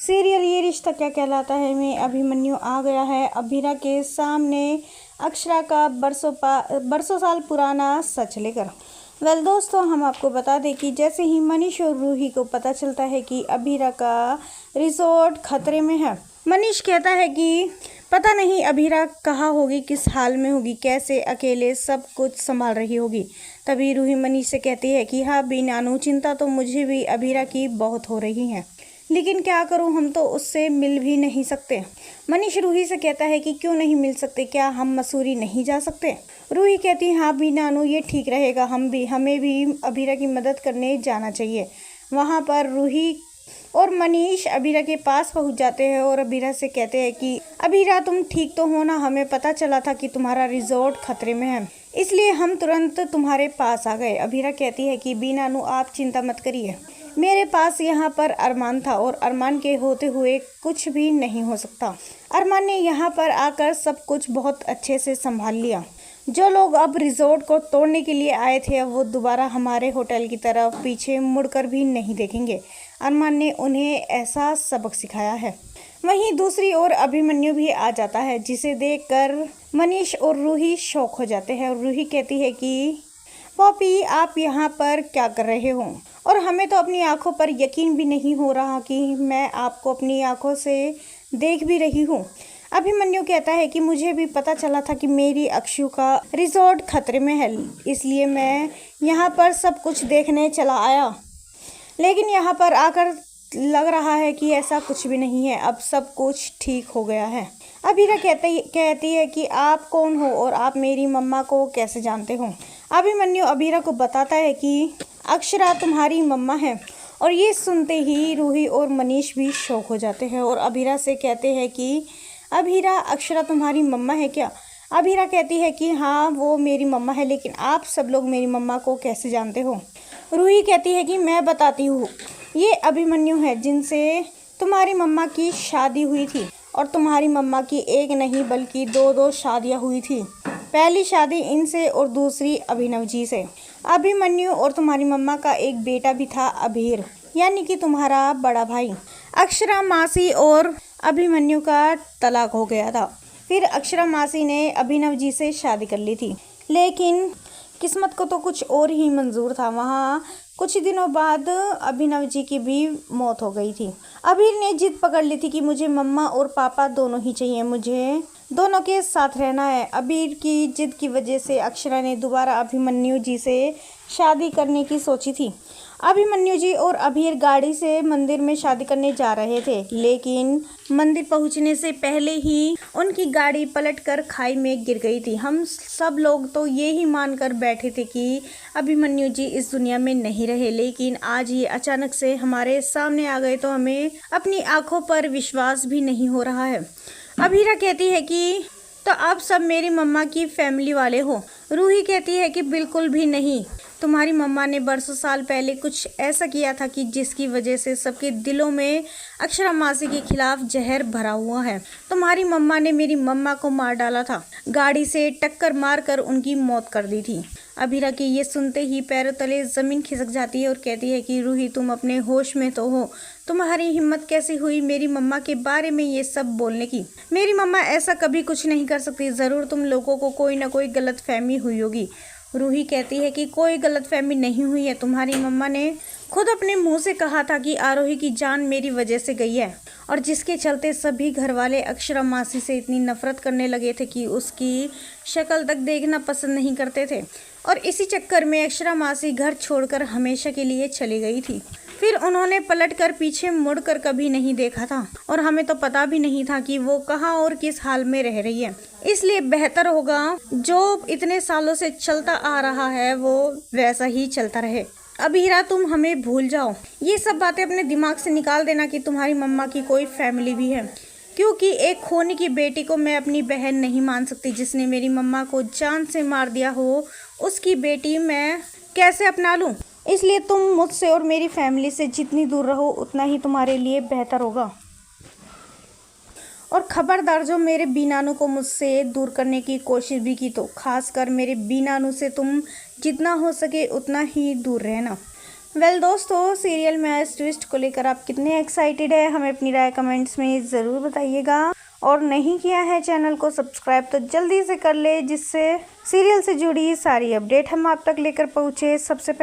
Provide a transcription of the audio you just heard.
Serial ये रिश्ता क्या कहलाता है में अभिमन्यु आ गया है अभीरा के सामने अक्षरा का बरसों साल पुराना सच लेकर। दोस्तों, हम आपको बता दें कि जैसे ही मनीष और रूही को पता चलता है कि अभीरा का रिजॉर्ट खतरे में है, मनीष कहता है कि पता नहीं अभीरा कहाँ होगी, किस हाल में होगी, कैसे अकेले सब कुछ संभाल रही होगी। तभी रूही मनीष से कहती है कि हाँ बीनानू, चिंता तो मुझे भी अभीरा की बहुत हो रही है, लेकिन क्या करूं, हम तो उससे मिल भी नहीं सकते। मनीष रूही से कहता है कि क्यों नहीं मिल सकते, क्या हम मसूरी नहीं जा सकते। रूही कहती है हाँ बीनानू, ये ठीक रहेगा, हमें भी अभीरा की मदद करने जाना चाहिए। वहाँ पर रूही और मनीष अभीरा के पास पहुंच जाते हैं और अभीरा से कहते हैं कि अभीरा तुम ठीक तो हो ना, हमें पता चला था कि तुम्हारा रिजॉर्ट खतरे में है, इसलिए हम तुरंत तुम्हारे पास आ गए। अभीरा कहती है कि बीनानू आप चिंता मत करिए, मेरे पास यहाँ पर अरमान था और अरमान के होते हुए कुछ भी नहीं हो सकता। अरमान ने यहाँ पर आकर सब कुछ बहुत अच्छे से संभाल लिया। जो लोग अब रिजॉर्ट को तोड़ने के लिए आए थे वो दोबारा हमारे होटल की तरफ पीछे मुड़कर भी नहीं देखेंगे। अरमान ने उन्हें ऐसा सबक सिखाया है। वहीं दूसरी ओर अभिमन्यु भी आ जाता है, जिसे देखकर मनीष और रूही शौक हो जाते हैं। और रूही कहती है कि पॉपी आप यहाँ पर क्या कर रहे हो, और हमें तो अपनी आंखों पर यकीन भी नहीं हो रहा कि मैं आपको अपनी आंखों से देख भी रही हूँ। अभिमन्यु कहता है कि मुझे भी पता चला था कि मेरी अक्षु का रिजॉर्ट खतरे में है, इसलिए मैं यहाँ पर सब कुछ देखने चला आया, लेकिन यहाँ पर आकर लग रहा है कि ऐसा कुछ भी नहीं है, अब सब कुछ ठीक हो गया है। अभीरा कहती है कि आप कौन हो और आप मेरी मम्मा को कैसे जानते हो। अभिमन्यु अभीरा को बताता है कि अक्षरा तुम्हारी मम्मा है, और ये सुनते ही रूही और मनीष भी शौक हो जाते हैं और अभीरा से कहते हैं कि अभीरा अक्षरा तुम्हारी मम्मा है क्या। अभीरा कहती है कि हाँ वो मेरी मम्मा है, लेकिन आप सब लोग मेरी मम्मा को कैसे जानते हो। रूही कहती है कि मैं बताती हूँ, ये अभिमन्यु है जिनसे तुम्हारी मम्मा की शादी हुई थी, और तुम्हारी मम्मा की एक नहीं बल्कि दो शादियाँ हुई थी। पहली शादी इनसे और दूसरी अभिनव जी से। अभिमन्यु और तुम्हारी मम्मा का एक बेटा भी था, अभीर, यानी कि तुम्हारा बड़ा भाई। अक्षरा मासी और अभिमन्यु का तलाक हो गया था, फिर अक्षरा मासी ने अभिनव जी से शादी कर ली थी, लेकिन किस्मत को तो कुछ और ही मंजूर था। वहाँ कुछ दिनों बाद अभिनव जी की भी मौत हो गई थी। अभीर ने जिद पकड़ ली थी कि मुझे मम्मा और पापा दोनों ही चाहिए, मुझे दोनों के साथ रहना है। अभीर की जिद की वजह से अक्षरा ने दोबारा अभिमन्यु जी से शादी करने की सोची थी। अभिमन्यु जी और अभीर गाड़ी से मंदिर में शादी करने जा रहे थे, लेकिन मंदिर पहुंचने से पहले ही उनकी गाड़ी पलटकर खाई में गिर गई थी। हम सब लोग तो ये ही मानकर बैठे थे कि अभिमन्यु जी इस दुनिया में नहीं रहे, लेकिन आज ये अचानक से हमारे सामने आ गए तो हमें अपनी आंखों पर विश्वास भी नहीं हो रहा है। अभीरा कहती है कि तो आप सब मेरी मम्मा की फैमिली वाले हो। रूही कहती है कि बिल्कुल भी नहीं, तुम्हारी मम्मा ने बरसों साल पहले कुछ ऐसा किया था कि जिसकी वजह से सबके दिलों में अक्षरा मासी के खिलाफ जहर भरा हुआ है। तुम्हारी मम्मा ने मेरी मम्मा को मार डाला था, गाड़ी से टक्कर मारकर उनकी मौत कर दी थी। अभीरा की ये सुनते ही पैरों तले जमीन खिसक जाती है और कहती है कि रूही तुम अपने होश में तो हो, तुम्हारी हिम्मत कैसे हुई मेरी मम्मा के बारे में ये सब बोलने की। मेरी मम्मा ऐसा कभी कुछ नहीं कर सकती, जरूर तुम लोगों को कोई ना कोई गलतफहमी हुई होगी। रूही कहती है कि कोई गलतफहमी नहीं हुई है, तुम्हारी मम्मा ने खुद अपने मुंह से कहा था कि आरोही की जान मेरी वजह से गई है, और जिसके चलते सभी घर वाले अक्षरा मासी से इतनी नफरत करने लगे थे कि उसकी शक्ल तक देखना पसंद नहीं करते थे, और इसी चक्कर में अक्षरा मासी घर छोड़कर हमेशा के लिए चली गई थी। फिर उन्होंने पलटकर पीछे मुड़कर कभी नहीं देखा था, और हमें तो पता भी नहीं था कि वो कहाँ और किस हाल में रह रही है। इसलिए बेहतर होगा जो इतने सालों से चलता आ रहा है वो वैसा ही चलता रहे। अभीरा तुम हमें भूल जाओ, ये सब बातें अपने दिमाग से निकाल देना कि तुम्हारी मम्मा की कोई फैमिली भी है, क्योंकि एक खोने की बेटी को मैं अपनी बहन नहीं मान सकती। जिसने मेरी मम्मा को जान से मार दिया हो उसकी बेटी मैं कैसे अपना लूं। इसलिए तुम मुझसे और मेरी फैमिली से जितनी दूर रहो उतना ही तुम्हारे लिए बेहतर होगा। और खबरदार जो मेरे बीनानू को मुझसे दूर करने की कोशिश भी की तो खासकर मेरे बीनानू से तुम जितना हो सके उतना ही दूर रहना। वेल दोस्तों, सीरियल में इस ट्विस्ट को लेकर आप कितने एक्साइटेड है, हमें अपनी राय कमेंट्स में ज़रूर बताइएगा। और नहीं किया है चैनल को सब्सक्राइब तो जल्दी से कर ले, जिससे सीरियल से जुड़ी सारी अपडेट हम आप तक लेकर पहुँचे सबसे पहले।